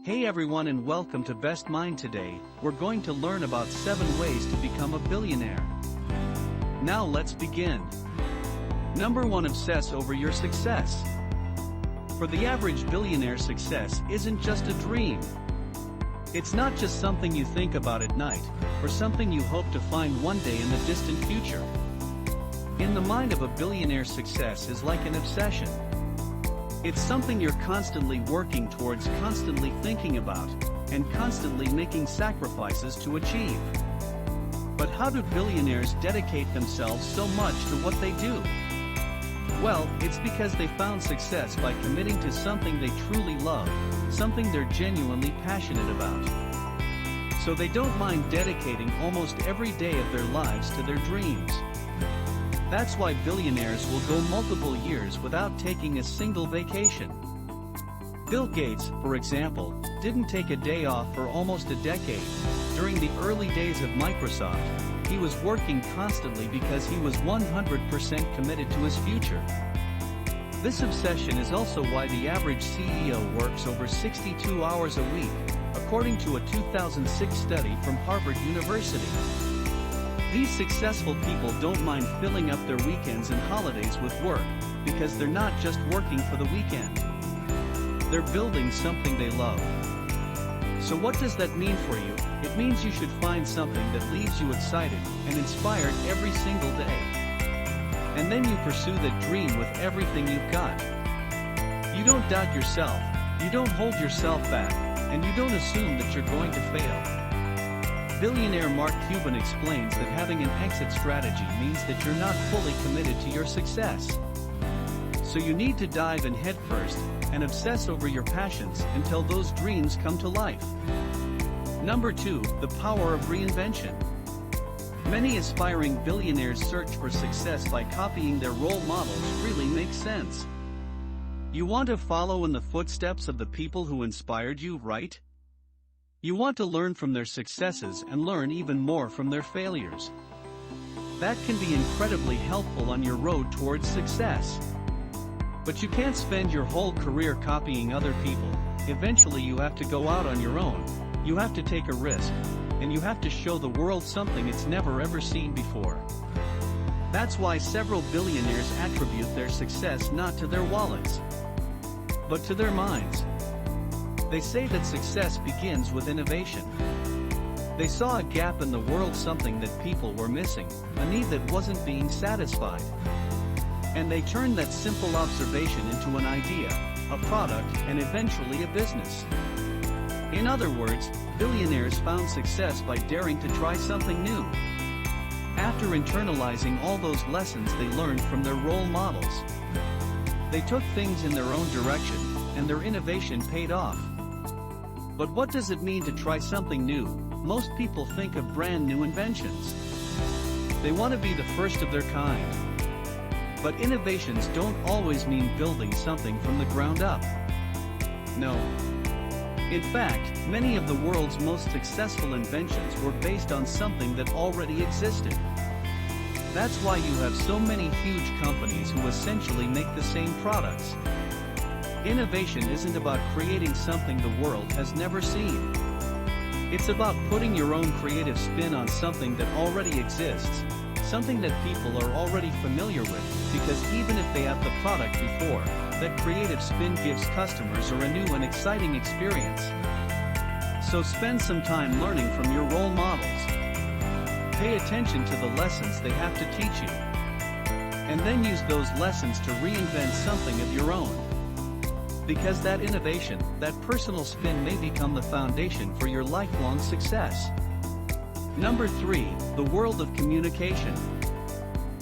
Hey everyone and welcome to Best Mind. Today, we're going to learn about 7 ways to become a billionaire. Now let's begin. Number 1. Obsess over your success. For the average billionaire, success isn't just a dream. It's not just something you think about at night, or something you hope to find one day in the distant future. In the mind of a billionaire, success is like an obsession. It's something you're constantly working towards, constantly thinking about, and constantly making sacrifices to achieve. But how do billionaires dedicate themselves so much to what they do? Well, it's because they found success by committing to something they truly love, something they're genuinely passionate about. So they don't mind dedicating almost every day of their lives to their dreams. That's why billionaires will go multiple years without taking a single vacation. Bill Gates, for example, didn't take a day off for almost a decade. During the early days of Microsoft, he was working constantly because he was 100% committed to his future. This obsession is also why the average CEO works over 62 hours a week, according to a 2006 study from Harvard University. These successful people don't mind filling up their weekends and holidays with work, because they're not just working for the weekend. They're building something they love. So what does that mean for you? It means you should find something that leaves you excited and inspired every single day. And then you pursue that dream with everything you've got. You don't doubt yourself, you don't hold yourself back, and you don't assume that you're going to fail. Billionaire Mark Cuban explains that having an exit strategy means that you're not fully committed to your success. So you need to dive in headfirst and obsess over your passions until those dreams come to life. Number 2. The power of reinvention. Many aspiring billionaires search for success by copying their role models. Really makes sense. You want to follow in the footsteps of the people who inspired you, right? You want to learn from their successes and learn even more from their failures. That can be incredibly helpful on your road towards success. But you can't spend your whole career copying other people. Eventually you have to go out on your own, you have to take a risk, and you have to show the world something it's never ever seen before. That's why several billionaires attribute their success not to their wallets, but to their minds. They say that success begins with innovation. They saw a gap in the world, something that people were missing, a need that wasn't being satisfied. And they turned that simple observation into an idea, a product, and eventually a business. In other words, billionaires found success by daring to try something new. After internalizing all those lessons they learned from their role models, they took things in their own direction, and their innovation paid off. But what does it mean to try something new? Most people think of brand new inventions. They want to be the first of their kind. But innovations don't always mean building something from the ground up. No. In fact, many of the world's most successful inventions were based on something that already existed. That's why you have so many huge companies who essentially make the same products. Innovation isn't about creating something the world has never seen. It's about putting your own creative spin on something that already exists, something that people are already familiar with, because even if they have the product before, that creative spin gives customers a new and exciting experience. So spend some time learning from your role models. Pay attention to the lessons they have to teach you. And then use those lessons to reinvent something of your own. Because that innovation, that personal spin may become the foundation for your lifelong success. Number 3. The world of communication.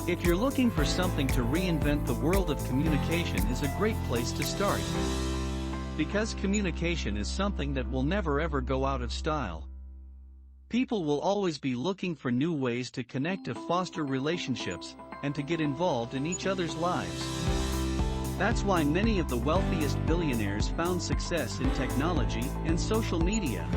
If you're looking for something to reinvent, the world of communication is a great place to start. Because communication is something that will never ever go out of style. People will always be looking for new ways to connect, to foster relationships, and to get involved in each other's lives. That's why many of the wealthiest billionaires found success in technology and social media.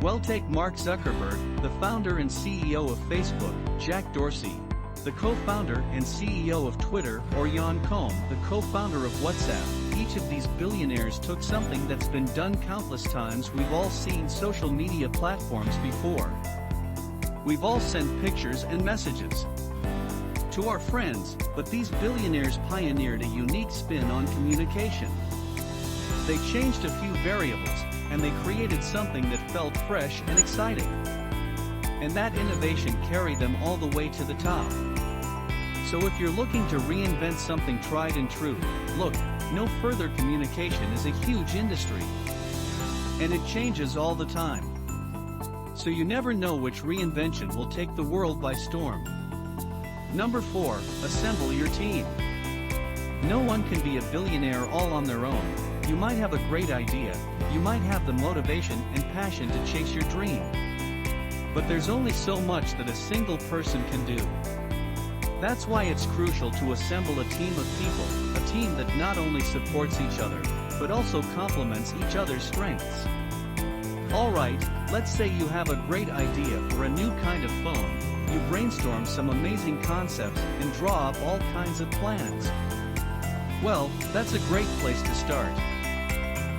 Well, take Mark Zuckerberg, the founder and CEO of Facebook, Jack Dorsey, the co-founder and CEO of Twitter, or Jan Koum, the co-founder of WhatsApp. Each of these billionaires took something that's been done countless times. We've all seen social media platforms before. We've all sent pictures and messages to our friends, but these billionaires pioneered a unique spin on communication. They changed a few variables, and they created something that felt fresh and exciting. And that innovation carried them all the way to the top. So if you're looking to reinvent something tried and true, look no further. Communication is a huge industry, and it changes all the time. So you never know which reinvention will take the world by storm. Number 4, assemble your team. No one can be a billionaire all on their own. You might have a great idea, you might have the motivation and passion to chase your dream. But there's only so much that a single person can do. That's why it's crucial to assemble a team of people, a team that not only supports each other, but also complements each other's strengths. Alright, let's say you have a great idea for a new kind of phone. You brainstorm some amazing concepts and draw up all kinds of plans. Well, that's a great place to start.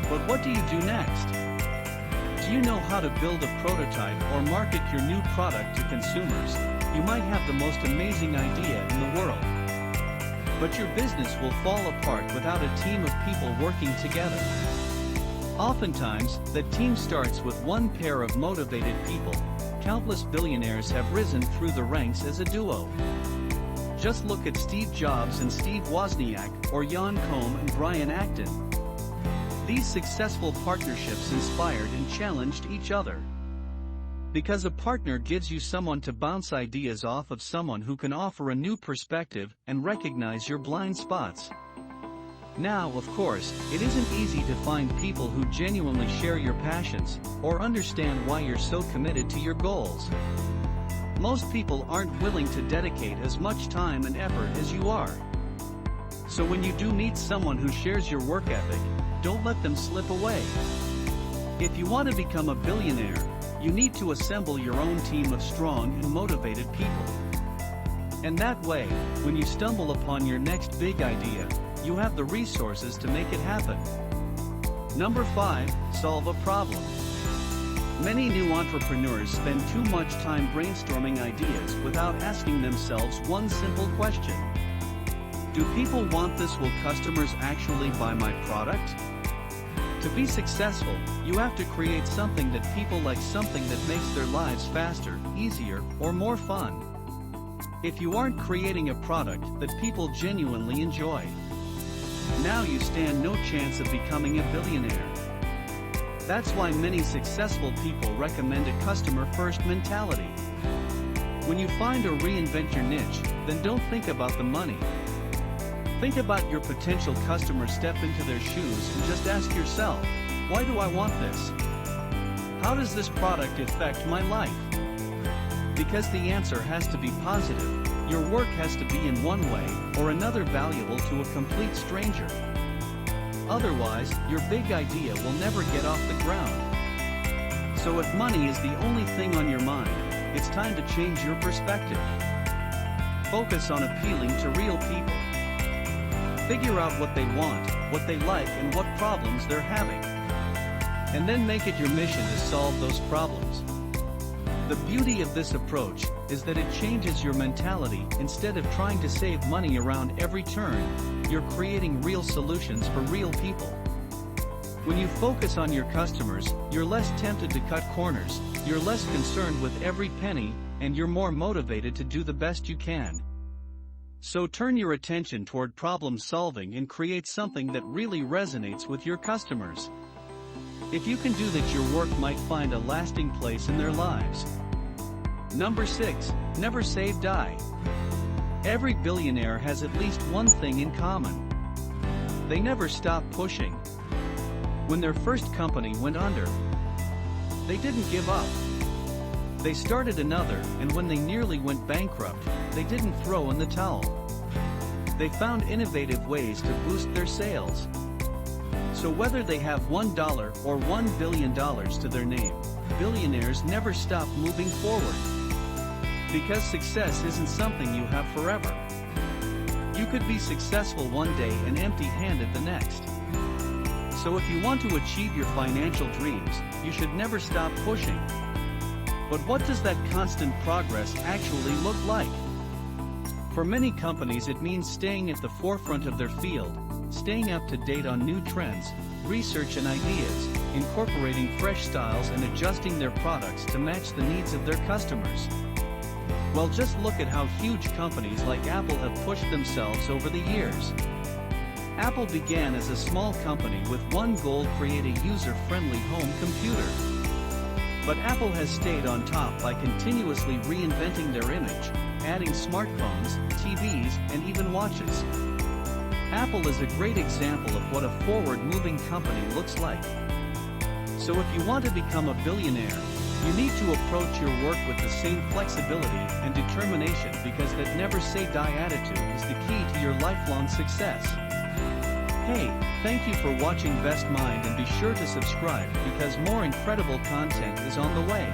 But what do you do next? Do you know how to build a prototype or market your new product to consumers? You might have the most amazing idea in the world, but your business will fall apart without a team of people working together. Oftentimes, that team starts with one pair of motivated people. Countless billionaires have risen through the ranks as a duo. Just look at Steve Jobs and Steve Wozniak, or Jan Koum and Brian Acton. These successful partnerships inspired and challenged each other. Because a partner gives you someone to bounce ideas off of, someone who can offer a new perspective and recognize your blind spots. Now, of course, it isn't easy to find people who genuinely share your passions, or understand why you're so committed to your goals. Most people aren't willing to dedicate as much time and effort as you are. So when you do meet someone who shares your work ethic, don't let them slip away. If you want to become a billionaire, you need to assemble your own team of strong and motivated people. And that way, when you stumble upon your next big idea, you have the resources to make it happen. Number 5, solve a problem. Many new entrepreneurs spend too much time brainstorming ideas without asking themselves one simple question. Do people want this? Will customers actually buy my product? To be successful, you have to create something that people like, something that makes their lives faster, easier, or more fun. If you aren't creating a product that people genuinely enjoy, now you stand no chance of becoming a billionaire. That's why many successful people recommend a customer-first mentality. When you find or reinvent your niche, then don't think about the money. Think about your potential customers. Step into their shoes and just ask yourself, why do I want this? How does this product affect my life? Because the answer has to be positive. Your work has to be in one way or another valuable to a complete stranger. Otherwise, your big idea will never get off the ground. So if money is the only thing on your mind, it's time to change your perspective. Focus on appealing to real people. Figure out what they want, what they like, and what problems they're having. And then make it your mission to solve those problems. The beauty of this approach is that it changes your mentality. Instead of trying to save money around every turn, you're creating real solutions for real people. When you focus on your customers, you're less tempted to cut corners, you're less concerned with every penny, and you're more motivated to do the best you can. So turn your attention toward problem solving and create something that really resonates with your customers. If you can do that, your work might find a lasting place in their lives. Number 6, never say die. Every billionaire has at least one thing in common. They never stop pushing. When their first company went under, they didn't give up. They started another, and when they nearly went bankrupt, they didn't throw in the towel. They found innovative ways to boost their sales. So whether they have $1 or $1 billion to their name, billionaires never stop moving forward. Because success isn't something you have forever. You could be successful one day and empty-handed the next. So if you want to achieve your financial dreams, you should never stop pushing. But what does that constant progress actually look like? For many companies, it means staying at the forefront of their field, staying up to date on new trends, research and ideas, incorporating fresh styles and adjusting their products to match the needs of their customers. Well, just look at how huge companies like Apple have pushed themselves over the years. Apple began as a small company with one goal: create a user-friendly home computer. But Apple has stayed on top by continuously reinventing their image, adding smartphones, TVs, and even watches. Apple is a great example of what a forward-moving company looks like. So if you want to become a billionaire, you need to approach your work with the same flexibility and determination, because that never-say-die attitude is the key to your lifelong success. Hey, thank you for watching Best Mind, and be sure to subscribe because more incredible content is on the way.